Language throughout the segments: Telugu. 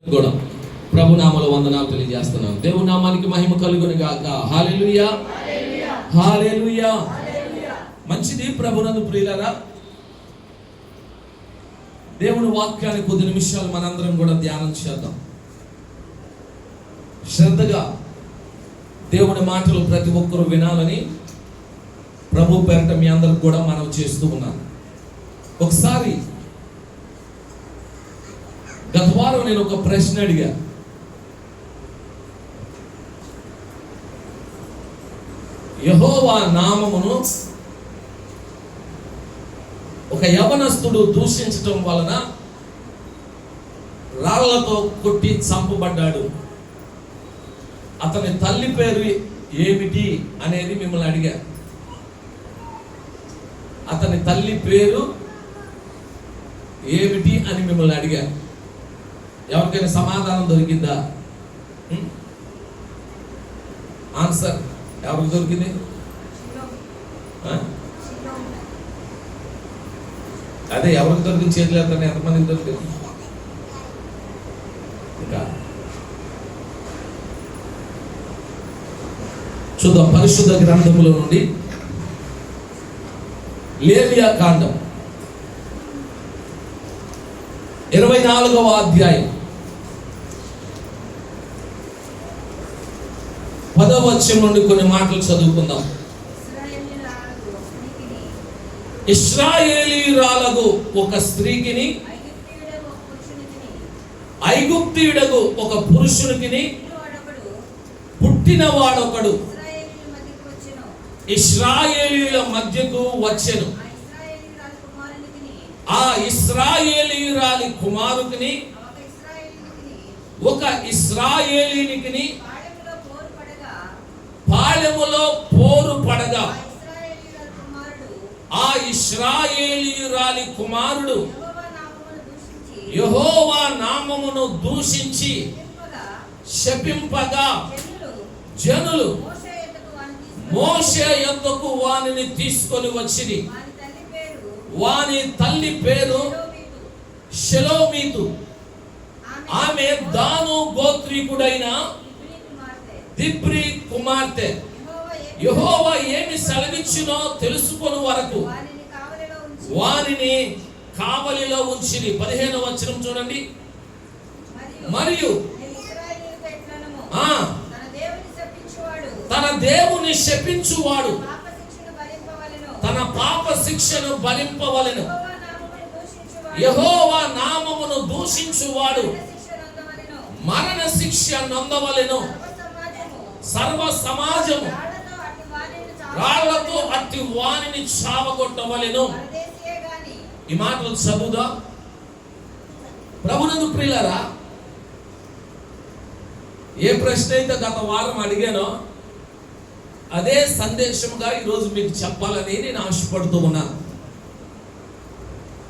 కూడా ప్రభు నామములో వందనాలు తెలియజేస్తున్నాను. దేవుని నామానికి మహిమ కలుగును గాక. హల్లెలూయా, హల్లెలూయా. మంచిది ప్రభునందు ప్రియులారా, దేవుని వాక్యాన్ని కొద్ది నిమిషాలు మనందరం కూడా ధ్యానం చేద్దాం. శ్రద్ధగా దేవుని మాటలు ప్రతి ఒక్కరూ వినాలని ప్రభు పేరట మీ అందరికి కూడా మనం చేస్తూ ఉన్నాను. ఒకసారి గత వారం నేను ఒక ప్రశ్న అడిగా. యెహోవా నామమును ఒక యవనస్తుడు దూషించటం వలన రాళ్లతో కొట్టి చంపబడ్డాడు. అతని తల్లి పేరు ఏమిటి అనేది మిమ్మల్ని అడిగా. అతని తల్లి పేరు ఏమిటి అని మిమ్మల్ని అడిగా. ఎవరికైనా సమాధానం దొరికిందా? ఆన్సర్ ఎవరికి దొరికింది? అదే ఎవరికి దొరికింది? చేతులు ఎత్తండి. ఎంతమందికి దొరికింది? ఇంకా చూద్దాం. పరిశుద్ధ గ్రంథములో నుండి లేవియా కాండం 24వ అధ్యాయం 10వ వచనం నుండి కొన్ని మాటలు చదువుకుందాం. ఇశ్రాయేలీయురాలకు ఒక స్త్రీకిని ఐగుప్తీయుడకు ఒక పురుషునికిని పుట్టినవాడొకడు ఇశ్రాయేలీయుల మధ్యకు వచ్చెను. ఆ ఇశ్రాయేలీయురాలి కుమారుకిని ఒక ఇశ్రాయేలీనికి పాళెములో పోరు పడగా ఆ ఇశ్రాయేలీయురాలి కుమారుడు యెహోవా నామమును దూషించి శపింపగా జనులు మోషే యొద్దకు వానిని తీసుకొని వచ్చిరి. వాని తల్లి పేరు షెలోమీతు. ఆమె దాను గోత్రీకుడైన దిబ్రీ కుమార్తె. యెహోవా ఏమి సెలవిచ్చునో తెలుసుకొని వరకు వారిని కావలిలో ఉంచిరి. 15వ వచనం చూడండి. మరియు తన దేవుని శపించువాడు తన పాప శిక్షను భరింపవలెను. యెహోవా నామమును దూషించువాడు మరణ శిక్ష నొందవలెను. సర్వ సమాజము రాళ్లతో అట్టి వానిని చావగొట్టవలెను. ఈ మాటలు చదువుదా. ప్రభునందు ప్రియులారా, ఏ ప్రశ్న అయితే గత వారం అడిగానో అదే సందేశంగా ఈరోజు మీకు చెప్పాలని నేను ఆశపడుతూ ఉన్నాను.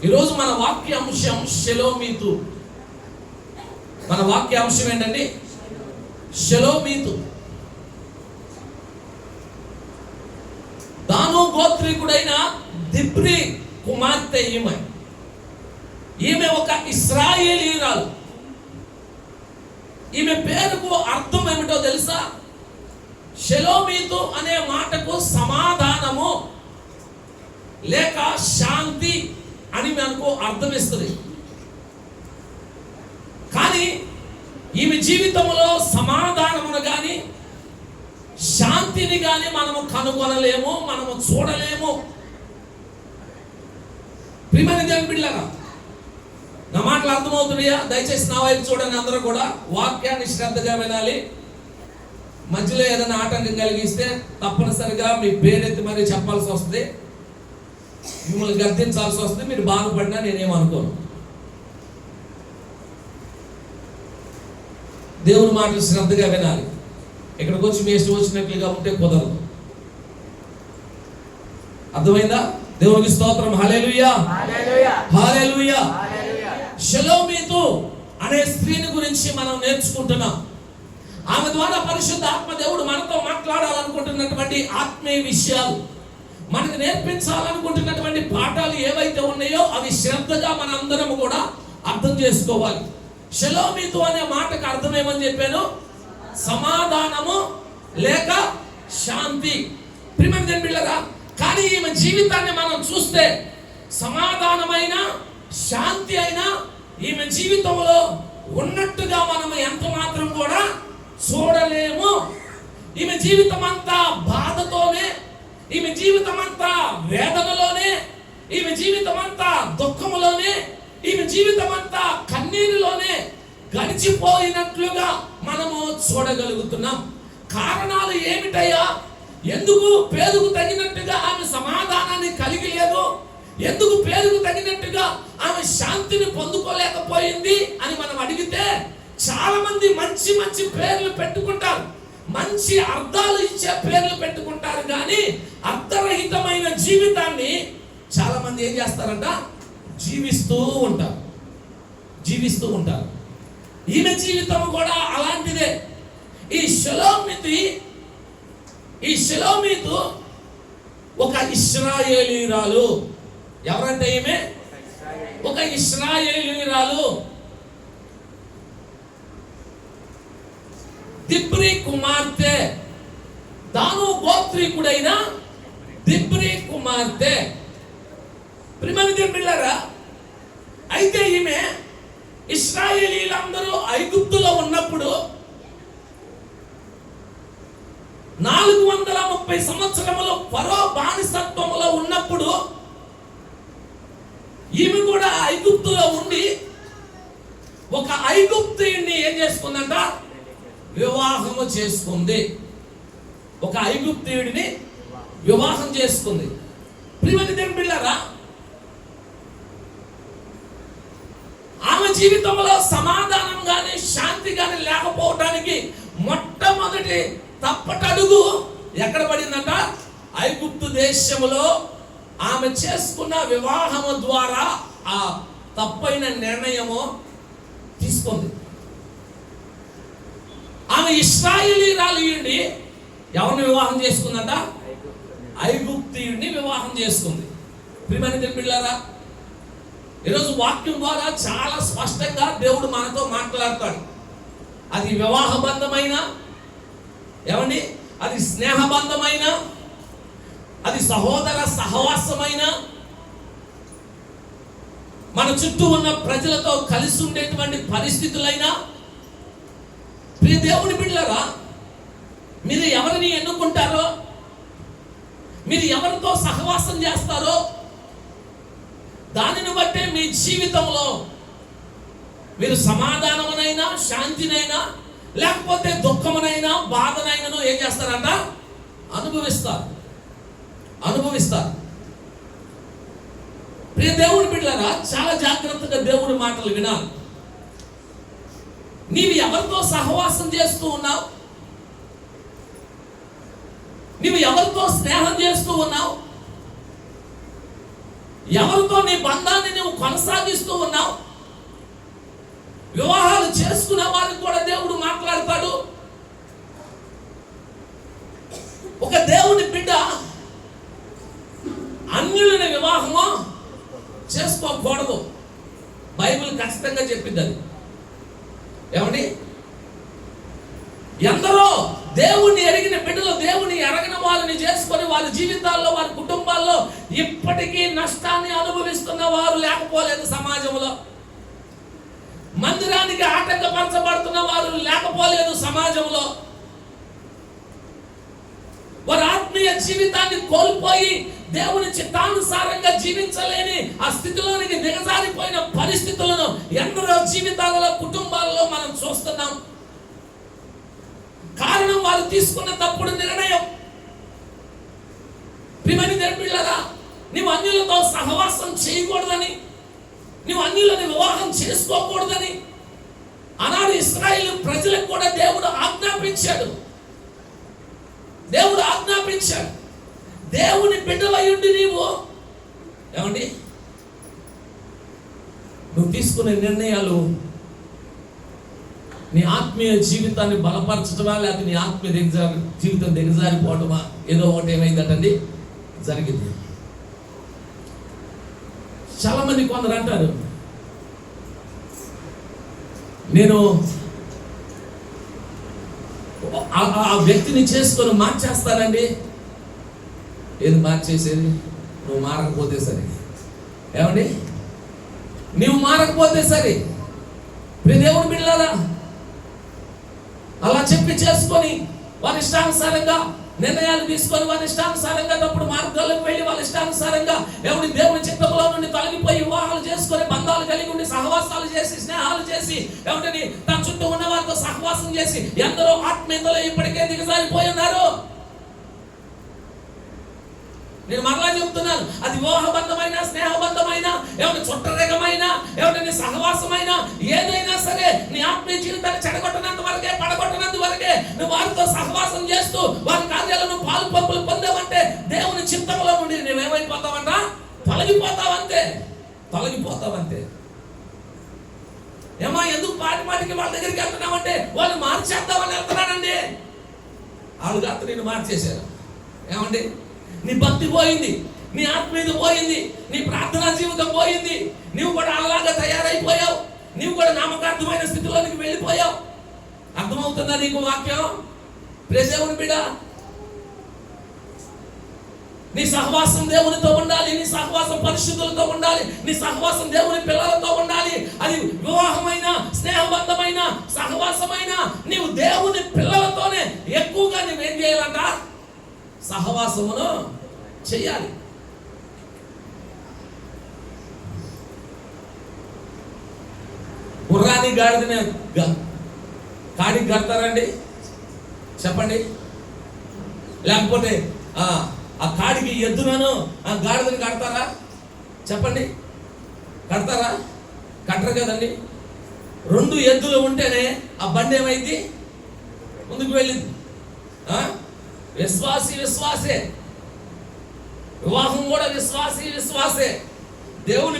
ఈరోజు మన వాక్యాంశం షెలోమీతు. మన వాక్యాంశం ఏంటండి? షెలోమీతు. దాను గోత్రీకుడైన దిబ్రీ కుమార్తె ఈమె ఒక ఇశ్రాయేలీయురాలు. ఈమె పేరుకు అర్థం ఏమిటో తెలుసా? షెలోమీతు అనే మాటకు సమాధానము లేక శాంతి అని మనకు అర్థమిస్తుంది. కానీ ఈమె జీవితంలో సమాధానమును కానీ శాంతిని కానీ మనము కనుగొనలేము, మనము చూడలేము. ప్రియమైన దేవుని బిడ్డలారా, నా మాటలు అర్థమవుతున్నాయా? దయచేసి నా వైపు చూడండి. అందరూ కూడా వాక్యాన్ని శ్రద్ధగా వినాలి. మధ్యలో ఏదైనా ఆటంకం కలిగిస్తే తప్పనిసరిగా మీ పేరెత్తి మరీ చెప్పాల్సి వస్తుంది, మిమ్మల్ని గర్తించాల్సి వస్తుంది. మీరు బాధపడినా నేనేమనుకోను. దేవుని మాటలు శ్రద్ధగా వినాలి. ఇక్కడికి వచ్చి మీ ఇష్టం వచ్చినట్లుగా ఉంటే కుదరదు. అర్థమైందా? దేవునికి స్తోత్రం. హల్లెలూయా, హల్లెలూయా. షెలోమీతు అనే స్త్రీని గురించి మనం నేర్చుకుంటున్నాం. ఆమె ద్వారా పరిశుద్ధ ఆత్మ దేవుడు మనతో మాట్లాడాలనుకుంటున్నటువంటి ఆత్మీయ విషయాలు, మనకు నేర్పించాలనుకుంటున్నటువంటి పాఠాలు ఏవైతే ఉన్నాయో అవి శ్రద్ధగా మనందరం కూడా అర్థం చేసుకోవాలి. షలోమీతు అనే మాటకు అర్థం ఏమని చెప్పాను? సమాధానము లేక శాంతి. ప్రియమైన బిడ్డలారా, కానీ ఈమె జీవితాన్ని మనం చూస్తే సమాధానమైన శాంతి అయినా ఈమె జీవితంలో ఉన్నట్టుగా మనం ఎంత మాత్రం కూడా చూడలేము. ఈమె జీవితం అంతా బాధతోనే, ఈమె జీవితం అంతా వేదనలోనే, ఈమె జీవితం అంతా దుఃఖంలోనే, ఈమె జీవితం అంతా కన్నీరులోనే గడిచిపోయినట్లుగా మనము చూడగలుగుతున్నాం. కారణాలు ఏమిటయ్యా? ఎందుకు పేరుకు తగినట్టుగా ఆమె సమాధానాన్ని కలిగి లేదు? ఎందుకు పేరుకు తగినట్టుగా ఆమె శాంతిని పొందుకోలేకపోయింది అని మనం అడిగితే, చాలా మంది మంచి మంచి పేర్లు పెట్టుకుంటారు, మంచి అర్థాలు ఇచ్చే పేర్లు పెట్టుకుంటారు, కానీ అర్థరహితమైన జీవితాన్ని చాలా మంది ఏం చేస్తారంట? జీవిస్తూ ఉంటారు. ఈమె జీవితం కూడా అలాంటిదే. ఈ షలోమీతు ఒక ఇశ్రాయేలీరాలు. ఎవరంటే ఈమె ఒక ఇశ్రాయేలీరాలు. దిబ్రీ కుమార్తె, దాను గోత్రీకుడైన దిబ్రీ కుమార్తె. ప్రియమైన బిడ్డలారా, అయితే ఈమె ఇశ్రాయేలీలందరూ ఐగుప్తులో ఉన్నప్పుడు 430 సంవత్సరములు ఫరో బానిసత్వంలో ఉన్నప్పుడు ఈమె కూడా ఐగుప్తులో ఉండి ఒక ఐగుప్తీయుడిని ఏం చేసుకుందంట? వివాహము చేసుకుంది. ఒక ఐగుప్తీయుడిని వివాహం చేసుకుంది. ప్రియమైన బిడ్డలారా, ఆమె జీవితంలో సమాధానం గాని శాంతి గాని లేకపోవడానికి మొట్టమొదటి తప్పటడుగు ఎక్కడ పడిందంట? ఐగుప్తు దేశములో ఆమె చేసుకున్న వివాహము ద్వారా ఆ తప్పైన నిర్ణయము తీసుకుంది. ఆమె ఇశ్రాయేలీరాలు అయ్యుండి ఎవరిని వివాహం చేసుకుందంట? ఐగుప్తీయుడిని వివాహం చేసుకుంది. ప్రియమైన బిడ్డలారా, ఈరోజు వాక్యం ద్వారా చాలా స్పష్టంగా దేవుడు మనతో మాట్లాడతాడు. అది వివాహ బంధమైన, ఏమండి, అది స్నేహబంధమైన, అది సహోదర సహవాసమైన, మన చుట్టూ ఉన్న ప్రజలతో కలిసి ఉండేటువంటి పరిస్థితులైనా, ప్రియ దేవుని బిడ్డలారా, మీరు ఎవరిని ఎన్నుకుంటారో, మీరు ఎవరితో సహవాసం చేస్తారో దానిని బట్టే మీ జీవితంలో మీరు సమాధానమునైనా శాంతినైనా లేకపోతే దుఃఖమునైనా బాధనైనా ఏం చేస్తారంట? అనుభవిస్తారు. ప్రియ దేవుని బిడ్డలారా, చాలా జాగ్రత్తగా దేవుని మాటలు వినాలి. నీవు ఎవరితో సహవాసం చేస్తూ ఉన్నావు? నీవు ఎవరితో స్నేహం చేస్తూ ఉన్నావు? ఎవరితో నీ బంధాన్ని నువ్వు కొనసాగిస్తూ ఉన్నావు? వివాహాలు చేసుకునే వారికి కూడా దేవుడు మాట్లాడతాడు. ఒక దేవుని బిడ్డ అన్యులని వివాహము చేసుకోకూడదు. బైబిల్ ఖచ్చితంగా చెప్పింది అది. ఏమండి, ఎందరో దేవుణ్ణి ఎరిగిన బిడ్డలు దేవుని ఎరగిన వారిని చేసుకొని వారి జీవితాల్లో, వారి కుటుంబాల్లో ఇప్పటికీ నష్టాన్ని అనుభవిస్తున్న వారు లేకపోలేదు. సమాజంలో మందిరానికి ఆటంకపరచబడుతున్న వారు లేకపోలేదు. సమాజంలో వారి ఆత్మీయ జీవితాన్ని కోల్పోయి దేవుని చిత్తానుసారంగా జీవించలేని ఆ స్థితిలోనికి దిగజారిపోయిన పరిస్థితులను ఎందరో జీవితాలలో, కుటుంబాలలో మనం చూస్తున్నాం. కారణం వారు తీసుకున్న తప్పుడు నిర్ణయం. ప్రియమైన బిడ్డలారా, నీవు అన్యులతో సహవాసం చేయకూడదని, నీవు అన్యులను వివాహం చేసుకోకూడదని ఆనాడు ఇశ్రాయేలు ప్రజలకు కూడా దేవుడు ఆజ్ఞాపించాడు. దేవుని బిడ్డలయ్యుండి నీవు ఏమండి, నువ్వు తీసుకునే నిర్ణయాలు నీ ఆత్మీయ జీవితాన్ని బలపరచడమా, లేకపోతే నీ ఆత్మీయ జీవితం దిగజారిపోవటమా, ఏదో ఒకటి ఏమైందటండి జరిగింది. చాలా మంది కొందరు అంటారు, నేను ఆ వ్యక్తిని చేసుకొని మార్చేస్తానండి. ఏది మార్చేసేది? నువ్వు మారకపోతే సరే. ఏమండి, నువ్వు మారకపోతే సరే. దేవుని బిడ్డలారా, అలా చెప్పి చేసుకొని వారి ఇష్టానుసారంగా నిర్ణయాలు తీసుకొని వారి ఇష్టానుసారంగా తప్పుడు మార్గాలకు వెళ్ళి వాళ్ళ ఇష్టానుసారంగా దేవుని చిత్తంలో నుండి తొలగిపోయి వివాహాలు చేసుకొని బంధాలు కలిగి ఉండి సహవాసాలు చేసి స్నేహాలు చేసి తన చుట్టూ ఉన్న వారితో సహవాసం చేసి ఎందరో ఆత్మీయతలో ఇప్పటికే దిగజారిపోయి ఉన్నారు. నేను మరలా చెప్తున్నాను, అది వివాహబంధమైన, స్నేహబంధమైన, చుట్టరేగమైన, నీ సహవాసమైన ఏదైనా సరే నీ ఆత్మీయ జీవితాన్ని చెడగొట్టనంత వరకే, పడగొట్టనంత వరకే నువ్వు వారితో సహవాసం చేస్తూ వారి కార్యాలను పాలు పంపులు పొందావంటే దేవుని చిత్తంలో నుండి నువ్వేమైపోతావంట? తొలగిపోతావంతే. ఏమా ఎందుకు మాటికి వాళ్ళ దగ్గరికి వెళ్తున్నావంటే వాళ్ళు మార్చేద్దామని వెళ్తున్నానండి. వాళ్ళు కాదు నేను మార్చేశారు. ఏమండి, నీ భక్తి పోయింది, నీ ఆత్మీయత పోయింది, నీ ప్రార్థనా జీవితం పోయింది, నువ్వు కూడా అలాగా తయారైపోయావు, నువ్వు కూడా నామకార్థమైన స్థితిలోనికి వెళ్ళిపోయావు. అర్థమవుతుందా నీకు వాక్యం? దేవుని బిడ్డ, నీ సహవాసం దేవునితో ఉండాలి, నీ సహవాసం పరిశుద్ధులతో ఉండాలి, నీ సహవాసం దేవుని పిల్లలతో ఉండాలి. అది వివాహమైన, స్నేహబంధమైన, సహవాసమైన నీవు దేవుని పిల్లలతోనే ఎక్కువగా నువ్వేం చేయాలంట? సహవాసమును చేయాలి. గుర్రాన్ని గాడిదని కాడికి కడతారండి? చెప్పండి. లేకపోతే ఆ కాడికి ఎద్దునను ఆ గాడిదని కడతారా? చెప్పండి. కడతారా? కట్టరు కదండి. 2 ఎద్దులు ఉంటేనే ఆ బండి ఏమైంది? ముందుకు వెళ్ళింది. విశ్వాసే. వివాహం కూడా విశ్వాసే. దేవుని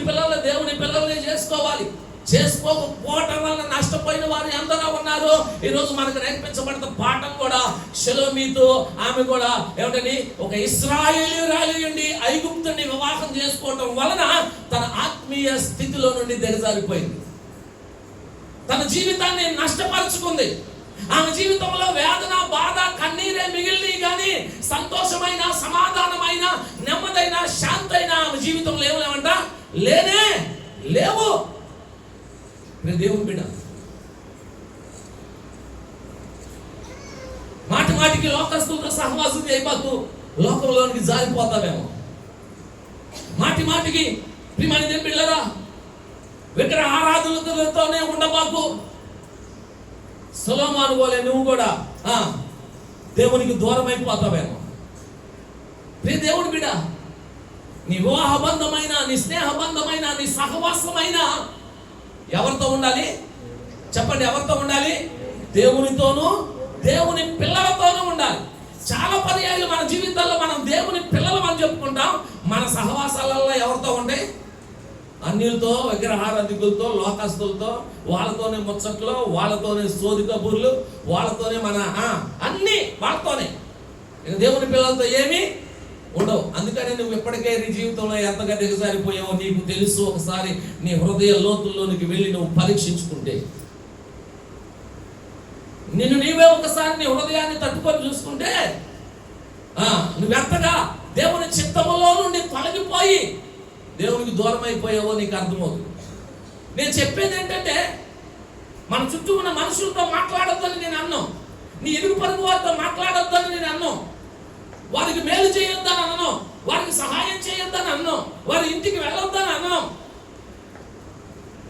పిల్లల్ని చేసుకోవాలి. చేసుకోకపోవటం వల్ల నష్టపోయిన వారు ఎందరో ఉన్నారు. ఈరోజు మనకు నేర్పించబడిన పాఠం కూడా షలోమీతో ఆమె కూడా ఒక ఇశ్రాయేలీయురాలి నుండి ఐగుప్తుని వివాహం చేసుకోవటం వలన తన ఆత్మీయ స్థితిలో నుండి దిగజారిపోయింది. తన జీవితాన్ని నష్టపరుచుకుంది. ఆమె జీవితంలో వేదన, బాధ, కన్నీరే మిగిలినవి కానీ సంతోషమైన, సమాధానమైన, నెమ్మదైన, శాంతైన ఆమె జీవితంలో ఏమలేమంట? లేవు. దేవుని బిడ్డ, మాటికి లోకస్తులతో సహవాసం చేయబాకు, లోకంలోనికి జారిపోతావేమో. మాటికి ప్రియమైన దేవుని బిడ్డలారా, విగ్రహ ఆరాధనలతోనే ఉండబాకు. సొలొమోను పోలే నువ్వు కూడా దేవునికి దూరం అయిపోతావేమో. ప్రియ దేవుని బిడ్డ, నీ వివాహబంధమైన, నీ స్నేహబంధమైన, నీ సహవాసమైన ఎవరితో ఉండాలి? చెప్పండి, ఎవరితో ఉండాలి? దేవునితోనూ, దేవుని పిల్లలతోనూ ఉండాలి. చాలా పర్యాయాలు మన జీవితాల్లో మనం దేవుని పిల్లలు అని చెప్పుకుంటాం. మన సహవాసాలలో ఎవరితో ఉంటాయి? అన్యులతో, విగ్రహారాధికులతో, లోకస్తులతో, వాళ్ళతోనే ముచ్చట్లు, వాళ్ళతోనే సోది కబుర్లు, వాళ్ళతోనే మన అన్ని వాళ్ళతోనే. దేవుని పిల్లలతో ఏమీ ఉండవు. అందుకని నువ్వు ఎప్పటికే నీ జీవితంలో ఎంతగా దిగజారిపోయావో నీకు తెలుసు. ఒకసారి నీ హృదయ లోతుల్లోనికి వెళ్ళి నువ్వు పరీక్షించుకుంటే, నీవే ఒకసారి నీ హృదయాన్ని తట్టుకొని చూసుకుంటే నువ్వెంతగా దేవుని చిత్తములో నుండి తొలగిపోయి దేవునికి దూరం అయిపోయావో నీకు అర్థమవుతుంది. నేను చెప్పేది ఏంటంటే, మన చుట్టూ ఉన్న మనుషులతో మాట్లాడొద్దని నేను అన్నాను, నీ ఇరుగు పొరుగు వారితో మాట్లాడొద్దని నేను అన్నాను, వారికి మేలు చేయొద్దని అన్నాను, వారికి సహాయం చేయొద్దని అన్నాను, వారి ఇంటికి వెళ్ళొద్దని అన్నాను.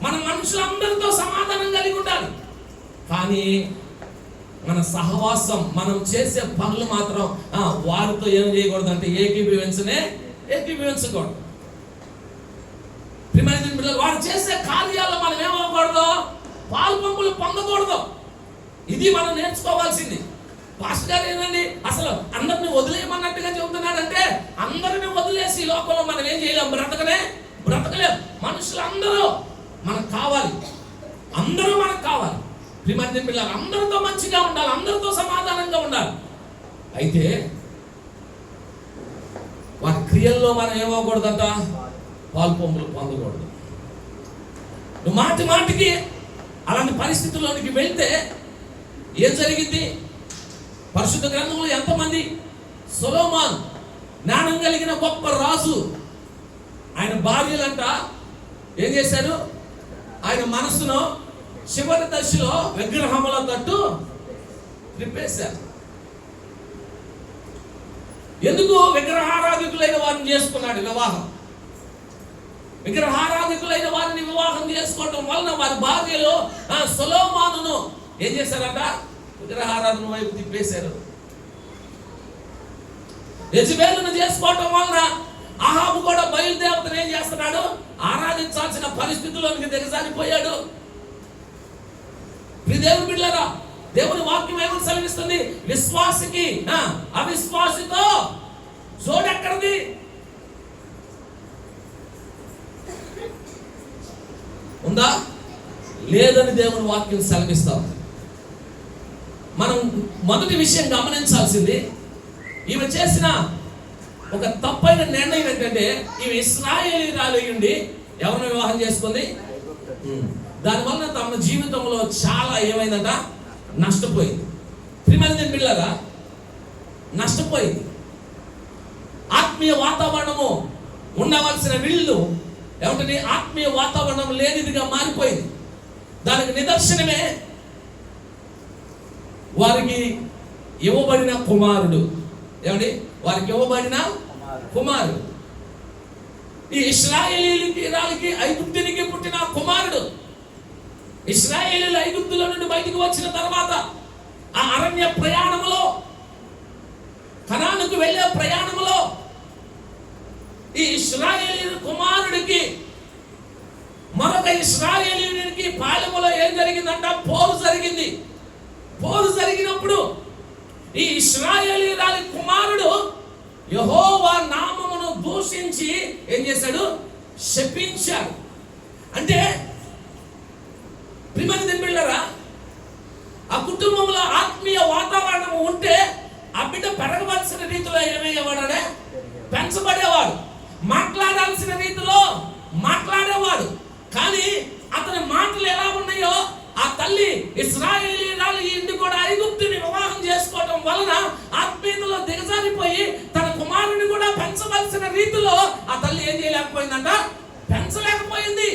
మన మనుషులందరితో సమాధానం కలిగి ఉండాలి. కానీ మన సహవాసం, మనం చేసే పనులు మాత్రం వారితో ఏం చేయకూడదు అంటే ఏకీభవించకూడదు. వారు చేసే కార్యాల్లో మనం ఏమవ్వకూడదు? పాల్పంపులు పొందకూడదు. ఇది మనం నేర్చుకోవాల్సింది. పాస్టర్ గారు ఏంటండి అసలు అందరిని వదిలేయమన్నట్టుగా చెబుతున్నాడంటే, అందరిని వదిలేసి లోకంలో మనం ఏం చేయలేం, బ్రతకలేం. మనుషులందరూ మనకు కావాలి, అందరూ మనకు కావాలి. ప్రియమైన పిల్లలు, అందరితో మంచిగా ఉండాలి, అందరితో సమాధానంగా ఉండాలి. అయితే వారి క్రియల్లో మనం ఏమవ్వకూడదంట? పాల్పొంపులు పొందకూడదు. నువ్వు మాటికి అలాంటి పరిస్థితుల్లోనికి వెళ్తే ఏం జరిగింది? పరిశుద్ధ గ్రంథంలో ఎంతమంది? సొలొమోను జ్ఞానం కలిగిన గొప్ప రాజు, ఆయన భార్యలంట ఏం చేశారు? ఆయన మనసును చివరి దశలో విగ్రహముల తట్టు త్రిప్పేశారు. ఎందుకు? విగ్రహారాధికులైన వారిని చేసుకున్నాడు వివాహం. విగ్రహారాధికులైన వారిని వివాహం చేసుకోవటం వలన వారి భార్యలో సొలొమోనును ఏం చేశారట? విగ్రహారాధన వైపు తిప్పేశారు. యెజబెలును చేసుకోవటం వలన అహాబు కూడా బయలుదేవతను ఏం చేస్తున్నాడు? ఆరాధించాల్సిన పరిస్థితుల్లోనికి దిగజారిపోయాడు. దేవుని బిడ్డలారా, దేవుని వాక్యం ఏమని సెలవిస్తుంది? విశ్వాసికి అవిశ్వాసితో జోడెక్కడిది? ఉందా? లేదని దేవుని వాక్యం సెలవిస్తాం. మనం మొదటి విషయం గమనించాల్సింది, ఈమె చేసిన ఒక తప్పైన నిర్ణయం ఏంటంటే, ఈమె ఇశ్రాయేలీయురాలు ఉండి ఎవరిని వివాహం చేసుకుంది? దానివల్ల తమ జీవితంలో చాలా ఏమైందంట? నష్టపోయింది. ప్రియమైన బిడ్డలారా, నష్టపోయింది. ఆత్మీయ వాతావరణము ఉండవలసిన వీళ్ళు ఏమంటే ఆత్మీయ వాతావరణం లేనిదిగా మారిపోయింది. దానికి నిదర్శనమే వారికి ఇవ్వబడిన కుమారుడు. ఏమండి? వారికి ఇవ్వబడిన కుమారుడు ఈ ఇశ్రాయేలీయులకి ఐగుప్తునికి పుట్టిన కుమారుడు. ఇశ్రాయేలీయులు ఐగుప్తులో నుండి బయటికి వచ్చిన తర్వాత ఆ అరణ్య ప్రయాణములో, కనానుకు వెళ్ళే ప్రయాణములో ఈ ఇశ్రాయేలీయుల కుమారుడికి మరొక ఇశ్రాయేలీయునికి పాలెములో ఏం జరిగిందంట? పోరు జరిగింది. పోరు జరిగినప్పుడు ఈ ఇశ్రాయేలీయురాలి కుమారుడు యెహోవా నామమును దూషించి ఏం చేశాడు? శపించాడు. అంటే ప్రియమైన బిడ్డలారా, ఆ కుటుంబంలో ఆత్మీయ వాతావరణం ఉంటే ఆ బిడ్డ పెరగవలసిన రీతిలో ఏమయ్యేవాడే? పెంచబడేవాడు. మాట్లాడాల్సిన రీతిలో మాట్లాడేవాడు. కానీ అతని మాటలు ఎలా ఉన్నాయో, ఆ తల్లి ఇశ్రాయేలీయురాలు ఇంటి కూడా ఐగుప్తుని వివాహం చేసుకోవడం వలన ఆత్మీయతలో దిగజారిపోయి తన కుమారుని కూడా పెంచవలసిన రీతిలో ఆ తల్లి ఏం చేయలేకపోయిందంట? పెంచలేకపోయింది.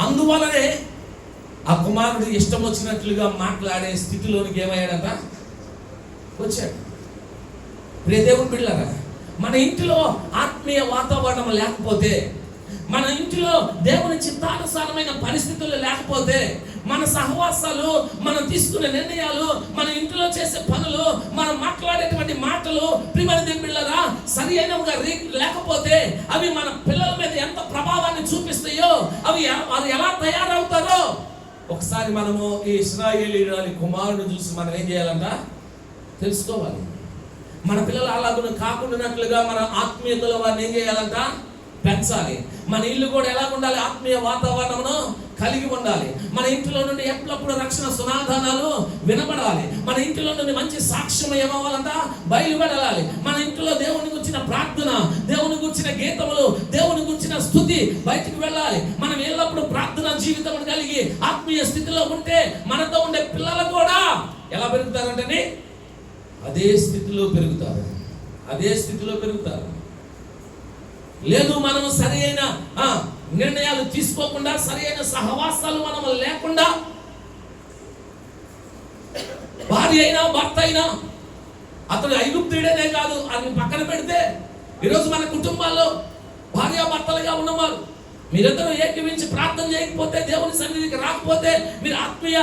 అందువలనే ఆ కుమారుడు ఇష్టం వచ్చినట్లుగా మాట్లాడే స్థితిలోనికి ఏమయ్యాడంట? వచ్చాడు. ప్రియ దేవుని బిడ్డలారా, మన ఇంటిలో ఆత్మీయ వాతావరణం లేకపోతే, మన ఇంటిలో దేవుని చిత్తానుసారమైన పరిస్థితులు లేకపోతే, మన సహవాసాలు, మనం తీసుకునే నిర్ణయాలు, మన ఇంటిలో చేసే పనులు, మనం మాట్లాడేటువంటి మాటలు ప్రియమైన దేవుని బిడ్డలారా సరి అయినవిగా లేకపోతే అవి మన పిల్లల మీద ఎంత ప్రభావాన్ని చూపిస్తాయో, వారు ఎలా తయారవుతారో ఒకసారి మనము ఈ ఇశ్రాయేలీయురాలి కుమారుడు చూసి మనం ఏం చేయాలంట? తెలుసుకోవాలి. మన పిల్లలు అలాగ కాకుండానట్లుగా మన ఆత్మీయతలో వారిని ఏం చేయాలంట? పెంచాలి. మన ఇల్లు కూడా ఎలా ఉండాలి? ఆత్మీయ వాతావరణమును కలిగి ఉండాలి. మన ఇంటిలో నుండి ఎప్పుడప్పుడు రక్షణ సునాదానాలు వినబడాలి. మన ఇంటిలో నుండి మంచి సాక్ష్యం ఏమవ్వాలంట? బయలుపడాలి. మన ఇంటిలో దేవుని గురించిన ప్రార్థన, దేవుని గురించిన గీతములు, దేవుని గురించిన స్తుతి బయటికి వెళ్ళాలి. మనం ఎల్లప్పుడూ ప్రార్థన జీవితం కలిగి ఆత్మీయ స్థితిలో ఉంటే మనతో ఉండే పిల్లలు కూడా ఎలా పెరుగుతారంటే అదే స్థితిలో పెరుగుతారు. లేదు, మనము సరి అయిన నిర్ణయాలు తీసుకోకుండా, సరి అయిన సహవాసాలు మనము లేకుండా, భార్య అయినా భర్త అయినా అతడు ఐగుప్తుడేనే కాదు అని పక్కన పెడితే, ఈరోజు మన కుటుంబాల్లో భార్యాభర్తలుగా ఉన్నవారు మీరిద్దరూ ఏకీవించి ప్రార్థన చేయకపోతే, దేవుని సన్నిధికి రాకపోతే, మీరు ఆత్మీయ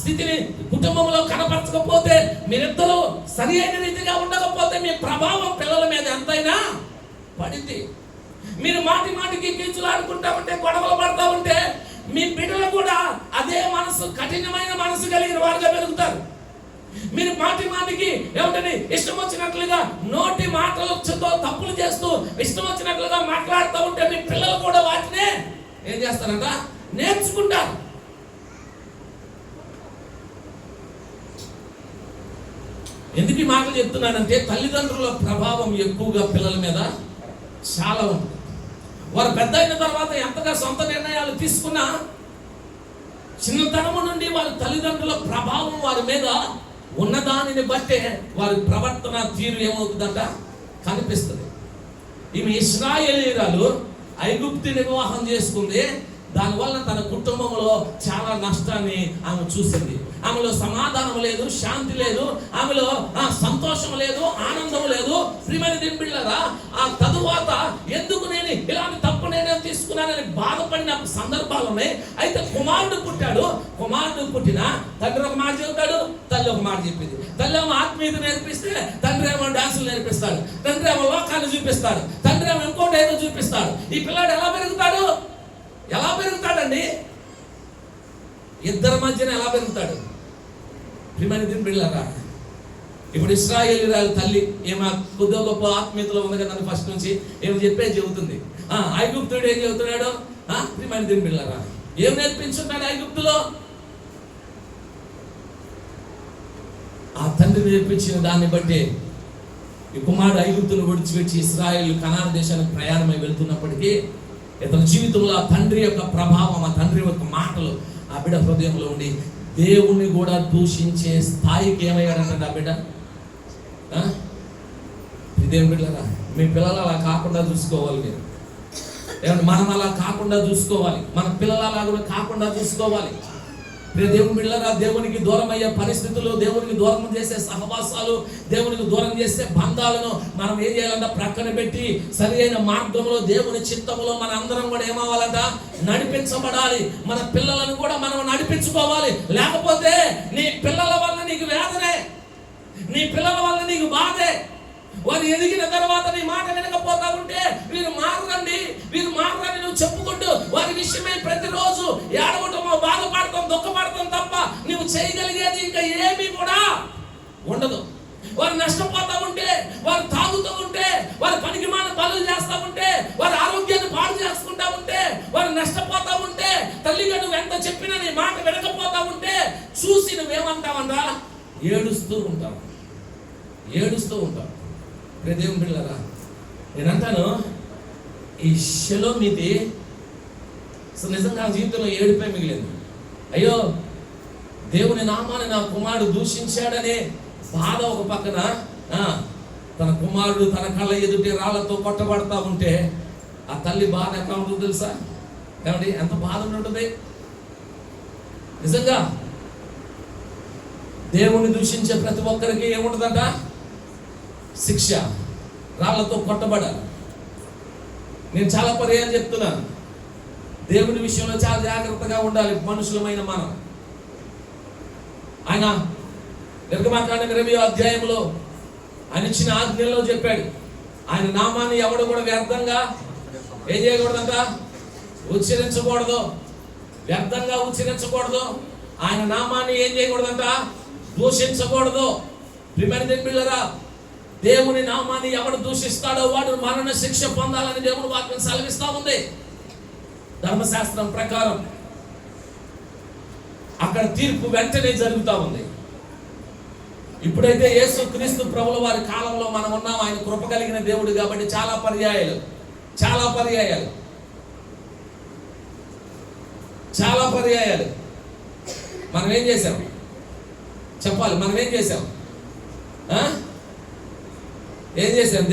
స్థితిని కుటుంబంలో కనపరచకపోతే, మీరిద్దరూ సరి అయిన రీతిగా ఉండకపోతే మీ ప్రభావం పిల్లల మీద ఎంతైనా పడింది. మీరు మాటికి కీచులాడుకుంటా ఉంటే, గొడవలు పడతా ఉంటే, మీ బిడ్డలు కూడా అదే మనసు, కఠినమైన మనసు కలిగిన వారుగా పెరుగుతారు. మీరు మాటికి ఏమిటని ఇష్టం వచ్చినట్లుగా నోటి మాటలతో తప్పులు చేస్తూ ఇష్టం వచ్చినట్లుగా మాట్లాడుతూ ఉంటే మీ పిల్లలు కూడా వాటినే ఏం చేస్తారంట? నేర్చుకుంటారు. ఎందుకు ఈ మాటలు చెప్తున్నానంటే, తల్లిదండ్రుల ప్రభావం ఎక్కువగా పిల్లల మీద చాలా ఉంటుంది. వారు పెద్ద అయిన తర్వాత ఎంతగా సొంత నిర్ణయాలు తీసుకున్నా చిన్నతనము నుండి వారి తల్లిదండ్రుల ప్రభావం వారి మీద ఉన్నదానిని బట్టే వారి ప్రవర్తన తీరు ఏమవుతుందంట కనిపిస్తుంది. ఈమె ఇశ్రాయేలీయురాలు ఐగుప్తుని వివాహం చేసుకుంది. దానివల్ల తన కుటుంబంలో చాలా నష్టాన్ని ఆమె చూసింది. ఆమెలో సమాధానం లేదు, శాంతి లేదు, ఆమెలో సంతోషం లేదు, ఆనందం లేదు. ప్రియమైన దేవుని బిడ్డలారా, ఆ తరువాత ఎందుకు నేను ఇలాంటి తప్పు నేనేం తీసుకున్నానని బాధపడిన సందర్భాలు ఉన్నాయి. అయితే కుమారుడు పుట్టాడు. కుమారుడు పుట్టిన తండ్రి ఒక మాట చెబుతాడు, తల్లి ఒక మాట చెప్పింది. తల్లి ఏమో ఆత్మీయత నేర్పిస్తే తండ్రి ఏమో డాన్సులు నేర్పిస్తాడు, తండ్రి ఏమో లోకాన్ని చూపిస్తాడు, తండ్రి ఏమో ఇంకోటి ఏదో చూపిస్తాడు. ఈ పిల్లాడు ఎలా పెరుగుతాడు? ఎలా పెరుగుతాడండి? ఇద్దరి మధ్యన ఎలా పెరుగుతాడు? ప్రియమైన దేవుని బిడ్డలారా, ఇప్పుడు ఇశ్రాయేలీయురాలు తల్లి ఏమో కొద్దిగా గొప్ప ఆత్మీయతలో ఉంది కదా, ఫస్ట్ నుంచి ఏమో చెబుతుంది. ఐగుప్తుడు ఏం చెబుతున్నాడు? ప్రియమైన దేవుని బిడ్డలారా, ఏం నేర్పించుంటాడు ఐగుప్తులో? ఆ తండ్రి నేర్పించిన దాన్ని బట్టి ఈ కుమారుడు ఐగుప్తును విడిచిపెట్టి ఇశ్రాయేలు కనాను దేశానికి ప్రయాణమై వెళ్తున్నప్పటికీ ఇతని జీవితంలో ఆ తండ్రి యొక్క ప్రభావం, ఆ తండ్రి యొక్క మాటలు ఆ బిడ్డ హృదయంలో ఉండి దేవుణ్ణి కూడా దూషించే స్థాయికి ఏమయ్యాడంటే ఆ బిడ్డ. ఇదేం బిడ్డరా, మీ పిల్లలు అలా కాకుండా చూసుకోవాలి. మీరు ఏమంటే మనం అలా కాకుండా చూసుకోవాలి, మన పిల్లలు అలా కూడా కాకుండా చూసుకోవాలి. దేవుని బిడ్డలారా, దేవునికి దూరం అయ్యే పరిస్థితులు, దేవునికి దూరం చేసే సహవాసాలు, దేవునికి దూరం చేసే బంధాలను మనం ఏం చేయాలంటే ప్రక్కన పెట్టి సరి అయిన మార్గంలో దేవుని చిత్తములో మన అందరం కూడా ఏమవ్వాలంట? నడిపించబడాలి. మన పిల్లలను కూడా మనం నడిపించుకోవాలి. లేకపోతే నీ పిల్లల వల్ల నీకు వేదనే, నీ పిల్లల వల్ల నీకు బాధే. వారు ఎదిగిన తర్వాత నీ మాట వినకపోతా ఉంటే వీరు మారరండి, వీరు మారరని నువ్వు చెప్పుకుంటూ వారి విషయమై ప్రతిరోజు ఏడవటమో బాధపడతాం, దుఃఖపడతాం తప్ప నువ్వు చేయగలిగేది ఇంకా ఏమీ కూడా ఉండదు. వారు నష్టపోతా ఉంటే, వారు తాగుతూ ఉంటే, వారు పనికిమాలిన పనులు చేస్తూ ఉంటే, వారి ఆరోగ్యాన్ని పాడు చేసుకుంటా ఉంటే, వారు నష్టపోతా ఉంటే, తల్లిగా నువ్వు ఎంత చెప్పినా నీ మాట వినకపోతా ఉంటే చూసి నువ్వేమంటావన్నా? ఏడుస్తూ ఉంటావు. దేవుని బిడ్డలారా, నేనంటాను ఈ షలోమీది నిజంగా జీవితంలో ఏడుపై మిగిలింది. అయ్యో, దేవుని నామాన్ని నా కుమారుడు దూషించాడనే బాధ ఒక పక్కన, తన కుమారుడు తన కళ్ళ ఎదుటి రాళ్లతో కొట్టబడతా ఉంటే ఆ తల్లి బాధ ఎట్లా ఉంటుందో తెలుసా? ఏమండి, ఎంత బాధ ఉంటుంది నిజంగా. దేవుని దూషించే ప్రతి ఒక్కరికి ఏముంటుందంట? శిక్ష, రాళ్లతో కొట్టబడాలి. నేను చాలా పర్యాలు చెప్తున్నాను, దేవుని విషయంలో చాలా జాగ్రత్తగా ఉండాలి మనుషులమైన మనం. ఆయన నిర్గమకాండం 20వ అధ్యాయంలో ఆయన ఇచ్చిన ఆజ్ఞల్లో చెప్పాడు, ఆయన నామాన్ని ఎవడు కూడా వ్యర్థంగా ఏం చేయకూడదంట? ఉచ్చరించకూడదు, వ్యర్థంగా ఉచ్చరించకూడదు. ఆయన నామాన్ని ఏం చేయకూడదంట? దూషించకూడదు. ప్రియమైన దేవుని బిడ్డలారా, దేవుని నామాన్ని ఎవడు దూషిస్తాడో వాడు మరణ శిక్ష పొందాలని దేవుని వాక్యం సెలవిస్తా ఉంది. ధర్మశాస్త్రం ప్రకారం అక్కడ తీర్పు వెంటనే జరుగుతూ ఉంది. ఇప్పుడైతే యేసు క్రీస్తు ప్రభుల వారి కాలంలో మనం ఉన్నాం. ఆయన కృప కలిగిన దేవుడు కాబట్టి చాలా పర్యాయాలు మనం ఏం చేశాం చెప్పాలి. మనం ఏం చేశాం?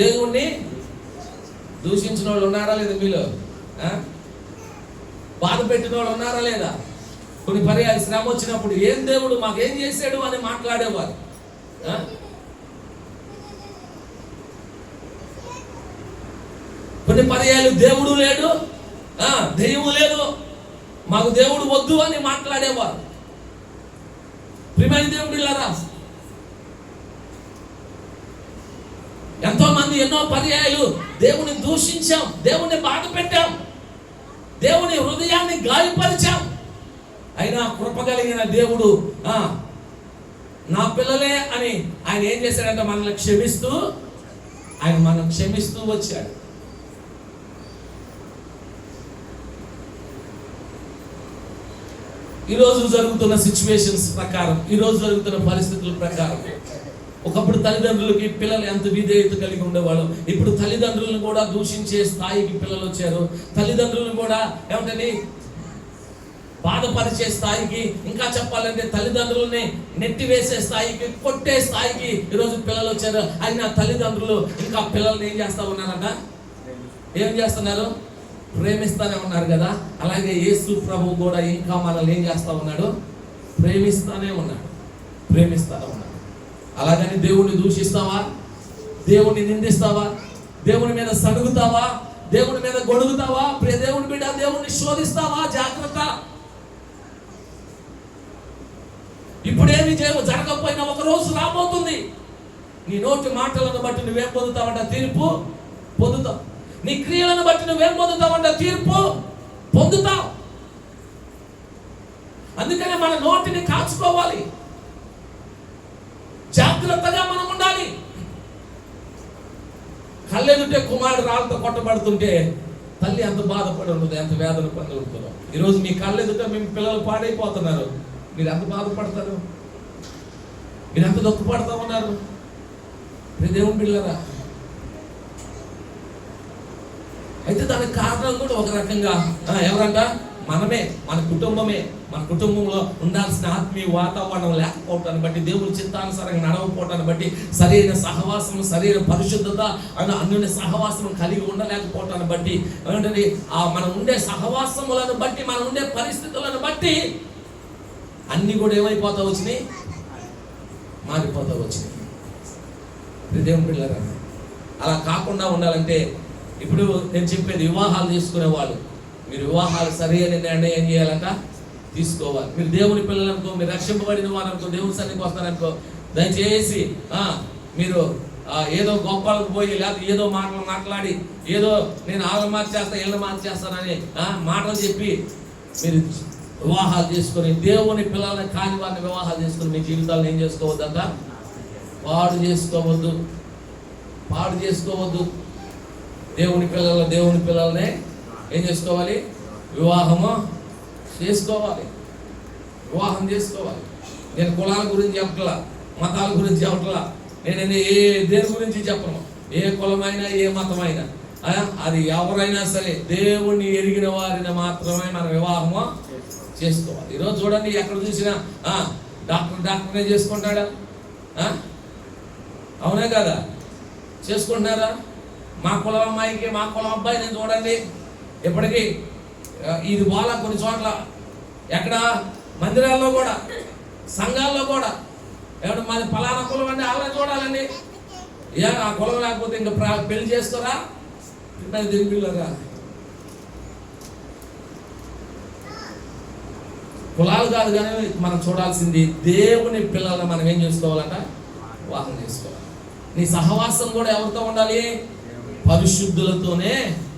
దేవుణ్ణి దూషించిన వాళ్ళు ఉన్నారా లేదా? మీలో బాధ పెట్టిన వాళ్ళు ఉన్నారా లేదా? కొన్ని పర్యాలు శ్రమ వచ్చినప్పుడు ఏం దేవుడు మాకేం చేశాడు అని మాట్లాడేవారు. కొన్ని పర్యాలు దేవుడు లేడు, దెయ్యం లేదు, మాకు దేవుడు వద్దు అని మాట్లాడేవారు. ప్రియమైన దేవుని బిడ్డలారా, ఎంతో మంది ఎన్నో పర్యాయాలు దేవుని దూషించాం, దేవుని బాధ పెట్టాం, దేవుని హృదయాన్ని గాయపరిచాం. అయినా కృప కలిగిన దేవుడు నా పిల్లలే అని ఆయన ఏం చేశాడంటే మనల్ని క్షమిస్తూ వచ్చాడు. ఈరోజు జరుగుతున్న సిచ్యువేషన్స్ ప్రకారం, ఈరోజు జరుగుతున్న పరిస్థితుల ప్రకారం ఒకప్పుడు తల్లిదండ్రులకి పిల్లలు ఎంత విధేయత కలిగి ఉండేవాళ్ళు, ఇప్పుడు తల్లిదండ్రులను కూడా దూషించే స్థాయికి పిల్లలు వచ్చారు. తల్లిదండ్రులను కూడా ఏమంటని బాధపరిచే స్థాయికి, ఇంకా చెప్పాలంటే తల్లిదండ్రులని నెట్టివేసే స్థాయికి, కొట్టే స్థాయికి ఈరోజు పిల్లలు వచ్చారు. అయినా తల్లిదండ్రులు ఇంకా పిల్లల్ని ఏం చేస్తా ఉన్నారంట? ఏం చేస్తున్నారు? ప్రేమిస్తానే ఉన్నారు కదా. అలాగే యేసు ప్రభు కూడా ఇంకా మనల్ని ఏం చేస్తా ఉన్నాడు? ప్రేమిస్తానే ఉన్నాడు, ప్రేమిస్తానే ఉన్నాడు. అలాగని దేవుణ్ణి దూషిస్తావా? దేవుణ్ణి నిందిస్తావా? దేవుని మీద సడుగుతావా? దేవుని మీద గొడుగుతావా? ప్రియ దేవుని బిడ్డ, దేవుణ్ణి శోధిస్తావా? జాగ్రత్త. ఇప్పుడేమి జరగకపోయినా ఒక రోజు రాబోతుంది. నీ నోటి మాటలను బట్టి నువ్వేం పొందుతావంట? తీర్పు పొందుతావు. నీ క్రియలను బట్టి నువ్వేం పొందుతావంట? తీర్పు పొందుతావు. అందుకనే మన నోటిని కాచుకోవాలి, జాగ్రత్తగా మనం ఉండాలి. కళ్ళెదుటే కుమారుడు రాళ్ళతో కొట్టబడుతుంటే తల్లి ఎంత బాధపడి ఉంటుంది, ఎంత వేదన పడి ఉంటుందో. ఈరోజు మీ కళ్ళెదుట మీ పిల్లలు పాడైపోతున్నారు, మీరు ఎంత బాధపడతారు, మీరు ఎంత దుఃఖపడతా ఉన్నారు. దేవుని పిల్లరా, అయితే దానికి కారణం కూడా ఒక రకంగా ఎవరంట? మనమే, మన కుటుంబమే. మన కుటుంబంలో ఉండాల్సిన ఆత్మీయ వాతావరణం లేకపోవటాన్ని బట్టి, దేవుని చిత్తానుసారంగా నడవకపోవటాన్ని బట్టి, సరైన సహవాసం, సరైన పరిశుద్ధత, అన్యుని సహవాసం కలిగి ఉండలేకపోవటాన్ని బట్టి, ఏంటంటే మనం ఉండే సహవాసములను బట్టి, మనం ఉండే పరిస్థితులను బట్టి అన్ని కూడా ఏమైపోతా వచ్చినాయి? మారిపోతా వచ్చినాయి. దేవుని పిల్లరా, అలా కాకుండా ఉండాలంటే ఇప్పుడు నేను చెప్పేది, వివాహాలు చేసుకునే వాళ్ళు, మీరు వివాహాలు సరైన నిర్ణయం చేయాలంట, తీసుకోవాలి. మీరు దేవుని పిల్లలనుకో, మీరు రక్షింపబడిన వారనుకో, దేవుని సన్నిధికి వస్తారనుకో, దయచేసి మీరు ఏదో గొప్పలకు పోయి, లేకపోతే ఏదో మాటలు మాట్లాడి, ఏదో నేను వాళ్ళని మార్చేస్తా, వీళ్ళని మార్చేస్తానని మాటలు చెప్పి మీరు వివాహాలు చేసుకొని, దేవుని పిల్లల్ని కాని వారిని వివాహాలు చేసుకొని మీ జీవితాలను ఏం చేసుకోవద్దంట? పాడు చేసుకోవద్దు, పాడు చేసుకోవద్దు. దేవుని పిల్లల్ని ఏం చేసుకోవాలి? వివాహము చేసుకోవాలి, వివాహం చేసుకోవాలి. నేను కులాల గురించి చెప్పట్లా, మతాల గురించి చెప్పట్లా, నేను దేని గురించి చెప్పను. ఏ కులమైనా, ఏ మతమైనా, అది ఎవరైనా సరే దేవుణ్ణి ఎరిగిన వారిని మాత్రమే మనం వివాహము చేసుకోవాలి. ఈరోజు చూడండి, ఎక్కడ చూసినా డాక్టర్నే చేసుకుంటాడా? అవునే కదా, చేసుకుంటున్నారా? మా కులం అమ్మాయికి, మా కులం అబ్బాయిని చూడండి, ఇప్పటికీ ఇది వాళ్ళ కొన్ని చోట్ల, ఎక్కడ మందిరాల్లో కూడా, సంఘాల్లో కూడా, ఎవరు మాది ఫలానా కులం అంటే వాళ్ళని చూడాలండి. ఆ కులం లేకపోతే ఇంకా పెళ్లి చేసుకోరా? దిగులుగా కులాలు కాదు, కానీ మనం చూడాల్సింది దేవుని పిల్లలను మనం ఏం చేసుకోవాలంట? వివాహం చేసుకోవాలి. నీ సహవాసం కూడా ఎవరితో ఉండాలి? పరిశుద్ధులతోనే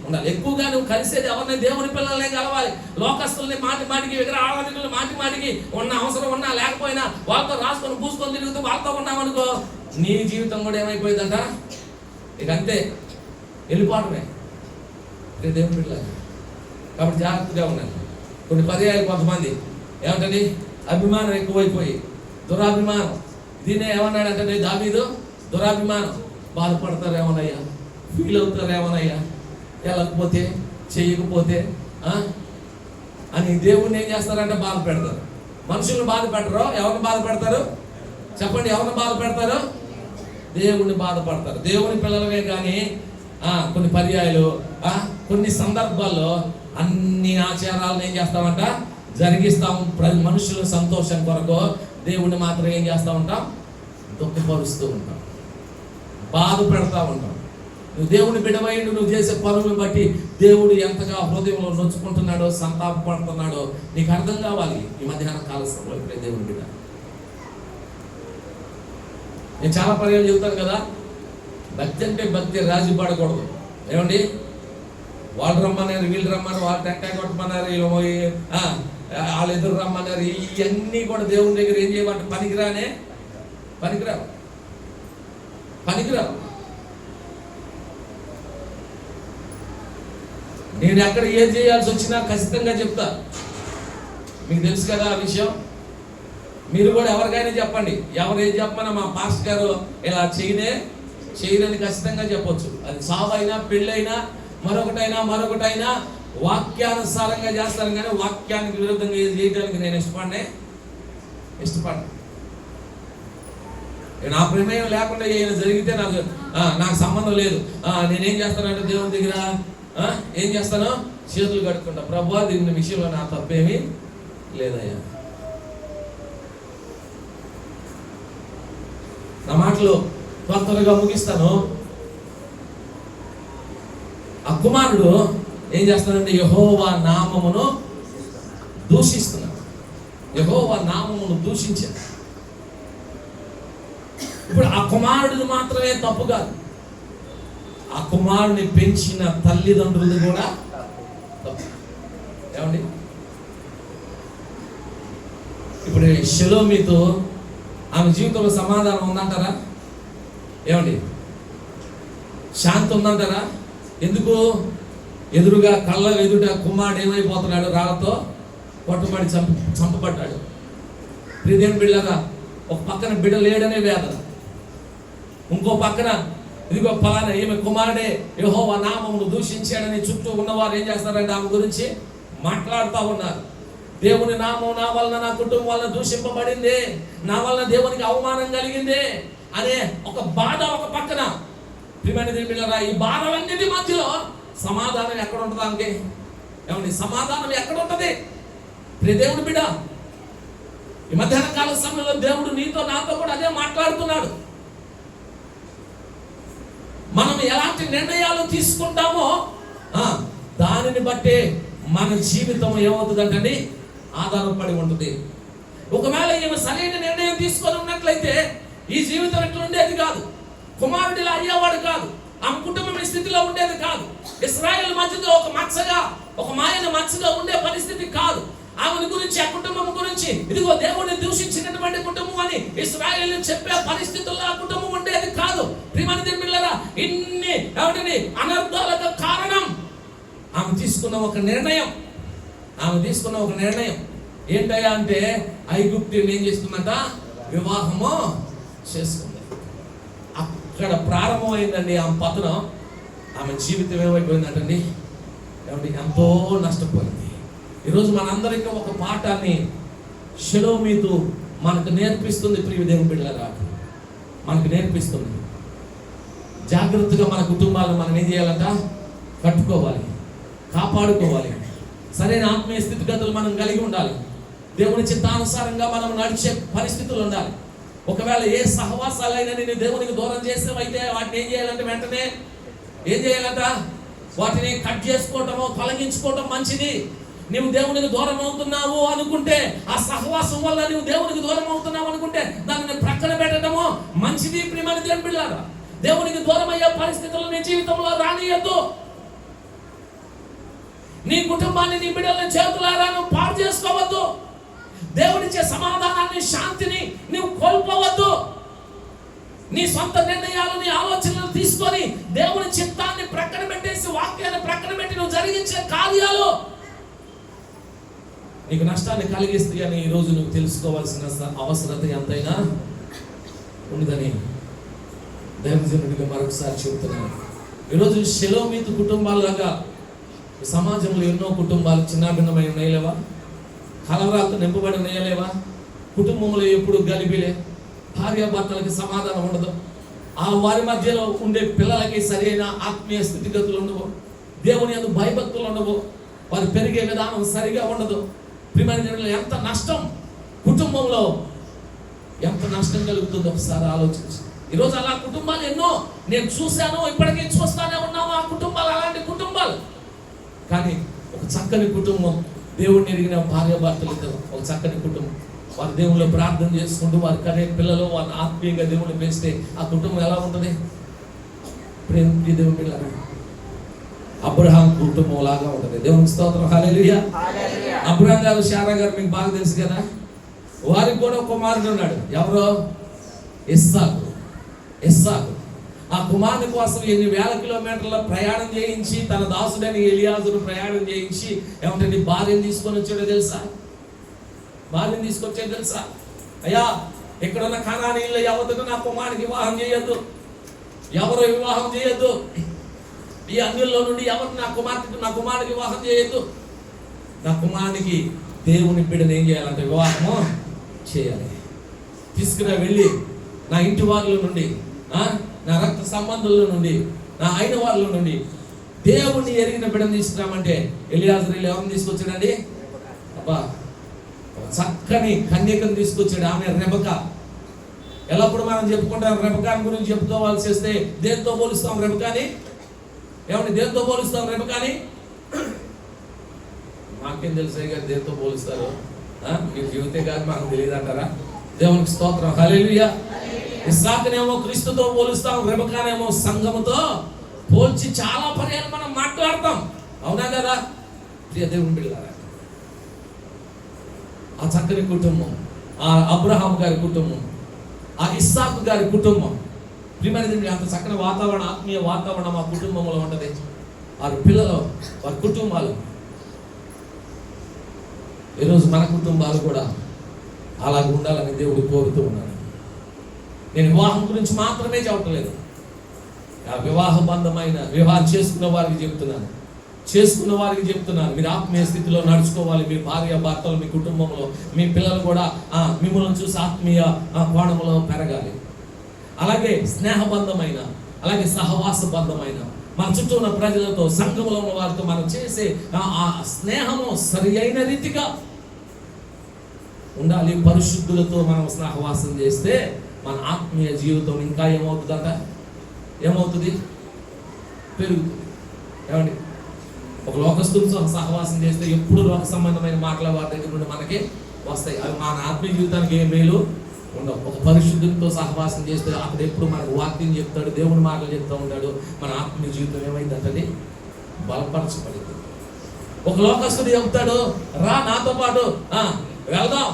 ఉండాలి. ఎక్కువగా నువ్వు కలిసేది ఎవరిని? దేవుని పిల్లలనే కలవాలి. లోకస్తుల్ని మాటి మాటికి, విగ్రహారాధకులు మాటి మాటికి, ఉన్న అవసరం ఉన్నా లేకపోయినా వాళ్ళతో రాసుకొని పూసుకొని తిరుగుతూ వాళ్ళతో ఉన్నామనుకో, నీ జీవితం కూడా ఏమైపోయిందంట? ఇక అంతే, వెళ్ళిపోవడమే. దేవుని పిల్లలు కాబట్టి జాగ్రత్తగా ఉండాలి. కొన్ని పర్యాయాలు కొంతమంది ఏమంటది? అభిమానం ఎక్కువైపోయి, దురాభిమానం. దీన్నే ఏమన్నాడంటే దావీదు, దురాభిమానం. బాధపడతారేమోనయ్యా, ఫీల్ అవుతారేమోనయ్యా, వెళ్ళకపోతే, చేయకపోతే అని దేవుణ్ణి ఏం చేస్తారంటే బాధ పెడతారు. మనుషులను బాధ పెట్టరు, ఎవరిని బాధ పెడతారు? చెప్పండి, ఎవరిని బాధ పెడతారు? దేవుణ్ణి బాధపడతారు. దేవుని పిల్లలమే కానీ కొన్ని పర్యాయాలు, కొన్ని సందర్భాల్లో అన్ని ఆచారాలను ఏం చేస్తామంట? జరిగిస్తాం. మనుషుల సంతోషం కొరకు దేవుణ్ణి మాత్రం ఏం చేస్తూ ఉంటాం? దుఃఖపరుస్తూ ఉంటాం, బాధ పెడతా ఉంటాం. నువ్వు దేవుని బిడవైండు, నువ్వు చేసే పనులను బట్టి దేవుడు ఎంతగా హృదయంలో నొచ్చుకుంటున్నాడో, సంతాపడుతున్నాడో నీకు అర్థం కావాలి. ఈ మధ్యాహ్న కాల సమయంలో ఇప్పుడే దేవుని బిడ్డ, నేను చాలా పర్యాలు చెబుతాను కదా, భక్తి అంటే భక్తి రాజీ పడకూడదు. ఏమండి, వాళ్ళు రమ్మన్నారు, వీళ్ళు రమ్మన్నారు, వాళ్ళు టెక్కాయ కొట్టమన్నారు, వీళ్ళు వాళ్ళు ఎదురు రమ్మన్నారు, ఇవన్నీ కూడా దేవుని దగ్గర ఏం చేయమంటే పనికిరావు. నేను ఎక్కడ ఏం చేయాల్సి వచ్చినా ఖచ్చితంగా చెప్తా. మీకు తెలుసు కదా ఆ విషయం. మీరు కూడా ఎవరికైనా చెప్పండి, ఎవరు ఏం చెప్పమన్నా మా పాస్టర్ గారు ఇలా చేయరని ఖచ్చితంగా చెప్పొచ్చు. అది సావైనా పెళ్ళైనా మరొకటైనా వాక్యానుసారంగా చేస్తాను, కానీ వాక్యానికి విరుద్ధంగా చేయడానికి నేను ఇష్టపడను. నా ప్రమేయం లేకుండా ఏమైనా జరిగితే నాకు సంబంధం లేదు. నేనేం చేస్తానంటే దేవుని దగ్గర ఏం చేస్తాను, చేతులు కట్టుకుంటా, ప్రభువా దీని విషయంలో నా తప్పేమీ లేదయ్యా. నా మాటలు త్వరగా ముగిస్తాను. ఆ కుమారుడు ఏం చేస్తాడంటే యెహోవా నామమును దూషిస్తున్నాడు. యెహోవా నామమును దూషించాడు. ఇప్పుడు ఆ కుమారుడిది మాత్రమే తప్పు కాదు, ఆ కుమారుని పెంచిన తల్లిదండ్రులు కూడా తప్పు. ఏమండి, ఇప్పుడు షెలోమీతో ఆమె జీవితంలో సమాధానం ఉందంటారా? ఏమండి, శాంతి ఉందంటారా? ఎందుకు? ఎదురుగా కళ్ళ ఎదుట కుమారుడు ఏమైపోతున్నాడు, రాళ్ళతో కొట్టుబడి చంపబడ్డాడు. ప్రియదేవుని బిడ్డలారా, ఒక పక్కన బిడ్డ లేడనే వేదన, ఇంకో పక్కన ఇదిగో ఫలానా ఈమె కుమారుడే యెహోవా నామమును దూషించాడని చుట్టూ ఉన్నవారు ఏం చేస్తారంటే ఆమె గురించి మాట్లాడుతూ ఉన్నారు. దేవుని నామం నా వలన నా కుటుంబం వలన దూషింపబడింది, నా వలన దేవునికి అవమానం కలిగింది అనే ఒక బాధ ఒక పక్కన. ప్రియమైన దేవుని బిడ్డలారా, ఈ బాధలన్నిటి మధ్యలో సమాధానం ఎక్కడ ఉంటుంది? అంటే ఏమండి, సమాధానం ఎక్కడ ఉంటుంది? ప్రియ దేవుని బిడ్డ, ఈ మధ్యాహ్న కాల సమయంలో దేవుడు నీతో నాతో కూడా అదే మాట్లాడుతున్నాడు. మనం ఎలాంటి నిర్ణయాలు తీసుకుంటామో దానిని బట్టే మన జీవితం ఏమవుతుందంటండి, ఆధారపడి ఉంటుంది. ఒకవేళ ఈమె సరైన నిర్ణయం తీసుకొని ఉన్నట్లయితే ఈ జీవితం ఎట్లా ఉండేది కాదు, కుమారుడిలా అయ్యేవాడు కాదు, ఆమె కుటుంబం ఈ స్థితిలో ఉండేది కాదు, ఇశ్రాయేలు మధ్యలో ఒక మచ్చగా ఒక మాయన మచ్చగా ఉండే పరిస్థితి కాదు. ఆమెను గురించి ఆ కుటుంబం గురించి ఇదిగో దేవుడిని దూషించినటువంటి కుటుంబం అని ఇశ్రాయేలు చెప్పే పరిస్థితుల్లో ఆ కుటుంబం ఉండేది కాదు. ప్రియమైన దేవుని బిడ్డలారా, ఇన్ని అనర్థాలకు కారణం ఆమె తీసుకున్న ఒక నిర్ణయం. ఏంటయ్యా అంటే ఐగుప్తుని ఏం చేస్తుందంట, వివాహము చేసుకుంది. అక్కడ ప్రారంభమైందండి ఆమె పతనం. ఆమె జీవితం ఏమైపోయిందంటండి, ఏమంటే ఎంతో నష్టపోయింది. ఈరోజు మనందరికీ ఒక పాఠాన్ని షెలోమీతు మనకు నేర్పిస్తుంది. ప్రియ దేవుని బిడ్డలారా, మనకు నేర్పిస్తుంది. జాగ్రత్తగా మన కుటుంబాలను మనం ఏం చేయాలంట, కట్టుకోవాలి, కాపాడుకోవాలి. సరైన ఆత్మీయ స్థితిగతులు మనం కలిగి ఉండాలి. దేవుని చిత్తానుసారంగా మనం నడిచే పరిస్థితులు ఉండాలి. ఒకవేళ ఏ సహవాసాలైనా నేను దేవునికి దూరం చేసేవైతే వాటిని ఏం చేయాలంటే వెంటనే ఏం చేయాలంట, వాటిని కట్ చేసుకోవటమో తొలగించుకోవటం మంచిది. నువ్వు దేవునికి దూరం అవుతున్నావు అనుకుంటే, ఆ సహవాసం వల్ల నువ్వు దేవునికి దూరం అవుతున్నావు అనుకుంటే దానిని ప్రక్కన పెట్టడము మంచిది. ప్రియమైన దేవుని బిడ్డలారా, దేవునికి దూరం అయ్యే పరిస్థితులు నీ జీవితంలో రానియద్దు. నీ కుటుంబాన్ని, నీ బిడ్డలని చేతులారా నువ్వు పాడు చేసుకోవద్దు. దేవుడిచ్చే సమాధానాన్ని, శాంతిని నువ్వు కోల్పోవద్దు. నీ సొంత నిర్ణయాలు, నీ ఆలోచనలు తీసుకొని దేవుని చిత్తాన్ని ప్రక్కన పెట్టేసి, వాక్యాన్ని ప్రక్కన పెట్టి నువ్వు జరిగించే కార్యాలు నీకు నష్టాన్ని కలిగిస్తాయని ఈరోజు నువ్వు తెలుసుకోవాల్సిన అవసరత ఎంతైనా ఉందని దైవజనుడిగా మరొకసారి చెబుతున్నాను. ఈరోజు షెలోమీతు కుటుంబాలలాగా సమాజంలో ఎన్నో కుటుంబాలు చిన్నాభిన్నమై ఉన్నాయలేవా, కలవరాలతో నింపబడి ఉన్నాయలేవా, కుటుంబంలో ఎప్పుడు గలిబిలే, భార్యాభర్తలకి సమాధానం ఉండదు, ఆ వారి మధ్యలో ఉండే పిల్లలకి సరైన ఆత్మీయ స్థితిగతులు ఉండవు, దేవుని యందు భయభక్తులు ఉండవు, వారు పెరిగే విధానం సరిగా ఉండదు. ప్రియమైన ఎంత నష్టం, కుటుంబంలో ఎంత నష్టం కలుగుతుందో ఒకసారి ఆలోచించు. ఈరోజు అలా కుటుంబాలు ఎన్నో నేను చూశాను, ఇప్పటికీ చూస్తానే ఉన్నాము. ఆ కుటుంబాలు అలాంటి కుటుంబాలు. కానీ ఒక చక్కని కుటుంబం, దేవుడిని ఎరిగిన భార్యాభర్తలు ఇద్దరు, ఒక చక్కని కుటుంబం, వారి దేవుళ్ళు ప్రార్థన చేసుకుంటూ వారి కనే పిల్లలు వారిని ఆత్మీయంగా దేవుడిని పెంచితే ఆ కుటుంబం ఎలా ఉంటుంది? ప్రేమ దేవుని పిల్లలు అబ్రహాం కుటుంబం లాగా ఉంటుంది. దేవునికి స్తోత్రం, హల్లెలూయా. అబ్రహాం గారు, శారా గారు మీకు బాగా తెలుసు కదా. వారికి కూడా ఒక కుమారుడు ఉన్నాడు. ఎవరో? ఇస్సాకు. ఆ కుమారుని కోసం ఎన్ని వేల కిలోమీటర్ల ప్రయాణం చేయించి, తన దాసుడని ఎలియాజును ప్రయాణం చేయించి ఏమంటే భార్యను తీసుకొని వచ్చాడో తెలుసా? అయ్యా ఇక్కడున్న కనానీయుల ఎవరితో నా కుమారునికి వివాహం చేయొద్దు, ఎవరు వివాహం చేయొద్దు, ఈ అన్యుల్లో నుండి ఎవరు నా కుమారునికి వివాహం చేయొద్దు. నా కుమారునికి దేవుని బిడ్డను ఏం చేయాలంటే వివాహము చేయాలి. తీసుకురా వెళ్ళి నా ఇంటి వాళ్ళ నుండి, నా రక్త సంబంధుల నుండి, నా అయిన వాళ్ళ నుండి దేవుణ్ణి ఎరిగిన బిడ్డను తీసుకురామంటే ఎలియాజరు ఎవరిని తీసుకొచ్చాడండి? అబ్బా చక్కని కన్యకను తీసుకొచ్చాడు. ఆమె రెబెకా. ఎల్లప్పుడు మనం చెప్పుకుంటాం రెబెకాని గురించి చెప్పుకోవాల్సి వస్తే దేంతో పోలుస్తాం రెబెకాని? ఏమండి దేంతో పోలుస్తాం రెబెకాని? మాకేం తెలుసాయి కానీ దేంతో పోలుస్తారు? మీ జీవితే కాదు మాకు తెలియదు అంటారా? దేవునికి స్తోత్రం, హల్లెలూయా. ఇస్సాకునేమో క్రీస్తుతో పోలుస్తాం, రెబెకానేమో సంఘముతో పోల్చి చాలా పర్యాలు మనం మాట్లాడతాం. అవునా కదా ప్రియ దేవుని బిడ్డలారా? ఆ చక్కని కుటుంబం, ఆ అబ్రహాం గారి కుటుంబం, ఆ ఇస్సాకు గారి కుటుంబం, ప్రియమైన అంత చక్కని వాతావరణం, ఆత్మీయ వాతావరణం ఆ కుటుంబంలో ఉంటుంది. వారి పిల్లలు, వారి కుటుంబాలు. ఈరోజు మన కుటుంబాలు కూడా అలాగ ఉండాలని దేవుడు కోరుతూ ఉన్నాడు. నేను వివాహం గురించి మాత్రమే చెప్పట్లేదు, వివాహ బంధమైన వివాహం చేసుకున్న వారికి చెప్తున్నాను. మీరు ఆత్మీయ స్థితిలో నడుచుకోవాలి. మీ భార్య భర్తలు, మీ కుటుంబంలో మీ పిల్లలు కూడా మిమ్మల్ని చూసి ఆత్మీయ కోణంలో పెరగాలి. అలాగే స్నేహబంధమైన, అలాగే సహవాస బంధమైన, మన చుట్టూ ఉన్న ప్రజలతో, సంఘంలో ఉన్న వారితో మనం చేసే ఆ స్నేహము సరి అయిన రీతిగా ఉండాలి. పరిశుద్ధులతో మనం సహవాసం చేస్తే మన ఆత్మీయ జీవితం ఇంకా ఏమవుతుంది? పెరుగుతుంది. ఏమండి? ఒక లోకస్తులతో సహవాసం చేస్తే ఎప్పుడు లోక సంబంధమైన మాటల వారి దగ్గర నుండి మనకి వస్తాయి. అవి మన ఆత్మీయ జీవితానికి ఏ మేలు ఉండవు. ఒక పరిశుద్ధులతో సహవాసం చేస్తే అక్కడ ఎప్పుడు మనకు వాక్యం చెప్తాడు, దేవుని మాటలు చెప్తూ ఉంటాడు. మన ఆత్మీయ జీవితం ఏమైందంటే బలపరచబడింది. ఒక లోకస్తుడు చెప్తాడు, రా నాతో పాటు వెళ్దాం,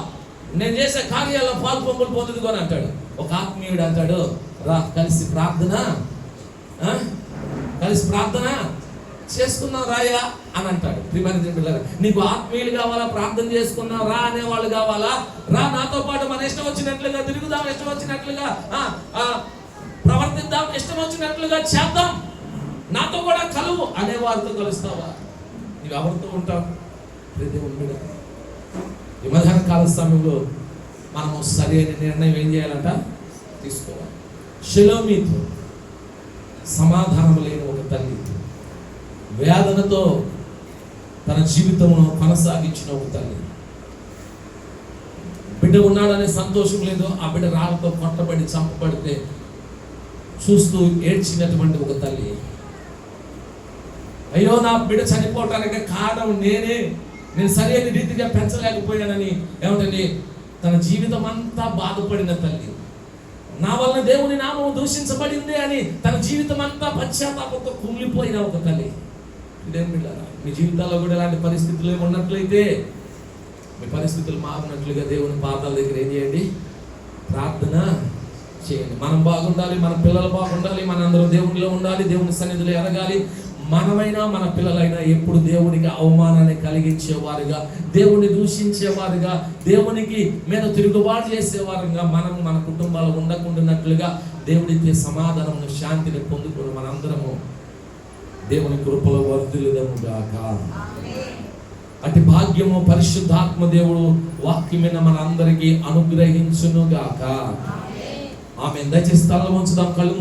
నేను చేసే కార్యాల్లో పాలు పొంగులు పొందుకొని అంటాడు. ఒక ఆత్మీయుడు అంటాడు, రా కలిసి ప్రార్థన చేసుకున్నాం రాయా అని అంటాడు. ప్రియమైన నీకు ఆత్మీయులు కావాలా? ప్రార్థన చేసుకున్నాం రా అనేవాళ్ళు కావాలా? రా నాతో పాటు మన ఇష్టం వచ్చినట్లుగా తిరుగుదాం, ఇష్టం వచ్చినట్లుగా ప్రవర్తిద్దాం, ఇష్టం వచ్చినట్లుగా చేద్దాం, నాతో కూడా కలువు అనే వారితో కలుస్తావా? నీవు ఎవరితో ఉంటావు? ఈ మధ్యాహ్న కాల సమయంలో మనము సరైన నిర్ణయం ఏం చేయాలంట? తీసుకోవాలి. షలోమీతో సమాధానం లేని ఒక తల్లి, వేదనతో తన జీవితమును కొనసాగించిన ఒక తల్లి, బిడ్డ ఉన్నాడనే సంతోషం లేదు, ఆ బిడ్డ రాళ్ళతో కొట్టబడి చంపబడితే చూస్తూ ఏడ్చినటువంటి ఒక తల్లి. అయ్యో నా బిడ్డ చనిపోవటానికి కారణం నేను సరైన రీతిగా పెంచలేకపోయానని ఏమిటండి తన జీవితం అంతా బాధపడిన తల్లి. నా వల్ల దేవుని నామం దూషించబడింది అని తన జీవితం అంతా పశ్చాత్తాపంతో కుమిలిపోయిన ఒక తల్లి. మీ జీవితాల్లో కూడా ఇలాంటి పరిస్థితులు ఉన్నట్లయితే, మీ పరిస్థితులు మారినట్లుగా దేవుని పాదాల దగ్గర ఏం చేయండి? ప్రార్థన చేయండి. మనం బాగుండాలి, మన పిల్లలు బాగుండాలి, మనందరూ దేవునిలో ఉండాలి, దేవుని సన్నిధిలో ఎరగాలి. మనమైనా మన పిల్లలైనా ఎప్పుడు దేవునికి అవమానాన్ని కలిగించేవారుగా, దేవుని దూషించేవారుగా, దేవునికి మీద తిరుగుబాటు చేసేవారుగా మనం మన కుటుంబాలు ఉండకుండానట్లుగా దేవుడిచ్చే సమాధానము, శాంతిని పొందుకుని మనందరము దేవుని కృపలో వర్ధిల్లుదము గాక. అటు భాగ్యము పరిశుద్ధాత్మ దేవుడు వాక్యమైన మన అందరికీ అనుగ్రహించును గాక. ఆమె దయచేసి తల వంచుదాం, కళ్ళు